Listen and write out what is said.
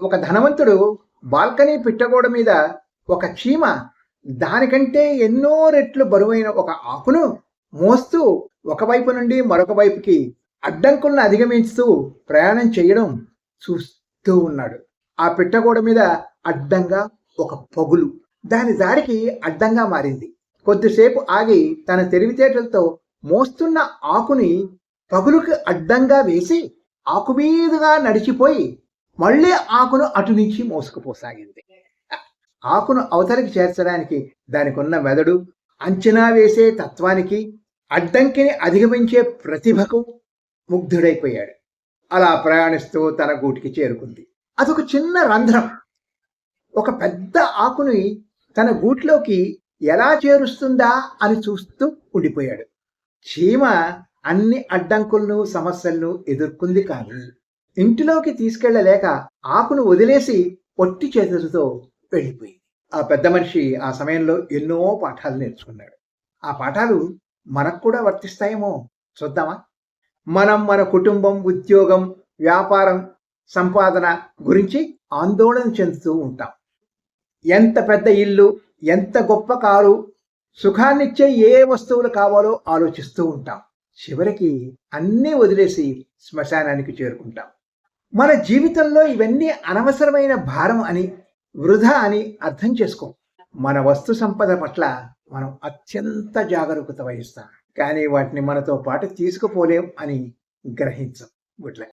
ఒక ధనవంతుడు బాల్కనీ పిట్టగోడ మీద ఒక చీమ దానికంటే ఎన్నో రెట్లు బరువైన ఒక ఆకును మోస్తూ ఒకవైపు నుండి మరొక వైపుకి అడ్డంకులను అధిగమించుతూ ప్రయాణం చేయడం చూస్తూ ఉన్నాడు. ఆ పిట్టగోడ మీద అడ్డంగా ఒక పగులు దాని దారికి అడ్డంగా మారింది. కొద్దిసేపు ఆగి తన తెలివితేటలతో మోస్తున్న ఆకుని పగులుకి అడ్డంగా వేసి ఆకు మీదుగా నడిచిపోయి మళ్ళీ ఆకును అటు నుంచి మోసుకుపోసాగింది. ఆకును అవతలికి చేర్చడానికి దానికి ఉన్న మెదడు, అంచనా వేసే తత్వానికి, అడ్డంకిని అధిగమించే ప్రతిభకు ముగ్ధుడైపోయాడు. అలా ప్రయాణిస్తూ తన గూటికి చేరుకుంది. అదొక చిన్న రంధ్రం. ఒక పెద్ద ఆకుని తన గూట్లోకి ఎలా చేరుస్తుందా అని చూస్తూ ఉండిపోయాడు. చీమ అన్ని అడ్డంకులను సమస్యలను ఎదుర్కొంది, కానీ ఇంటిలోకి తీసుకెళ్లలేక ఆకును వదిలేసి పొట్టి చేతులతో వెళ్ళిపోయింది. ఆ పెద్ద మనిషి ఆ సమయంలో ఎన్నో పాఠాలు నేర్చుకున్నాడు. ఆ పాఠాలు మనకు కూడా వర్తిస్తాయేమో చూద్దామా? మనం మన కుటుంబం, ఉద్యోగం, వ్యాపారం, సంపాదన గురించి ఆందోళన చెందుతూ ఉంటాం. ఎంత పెద్ద ఇల్లు, ఎంత గొప్ప కారు, సుఖాన్నిచ్చే ఏ వస్తువులు కావాలో ఆలోచిస్తూ ఉంటాం. చివరికి అన్నీ వదిలేసి శ్మశానానికి చేరుకుంటాం. మన జీవితంలో ఇవన్నీ అనవసరమైన భారం అని, వృధా అని అర్థం చేసుకోం. మన వస్తు సంపద పట్ల మనం అత్యంత జాగరూకత వహిస్తాం, కానీ వాటిని మనతో పాటు తీసుకుపోలేం అని గ్రహించం. Good luck.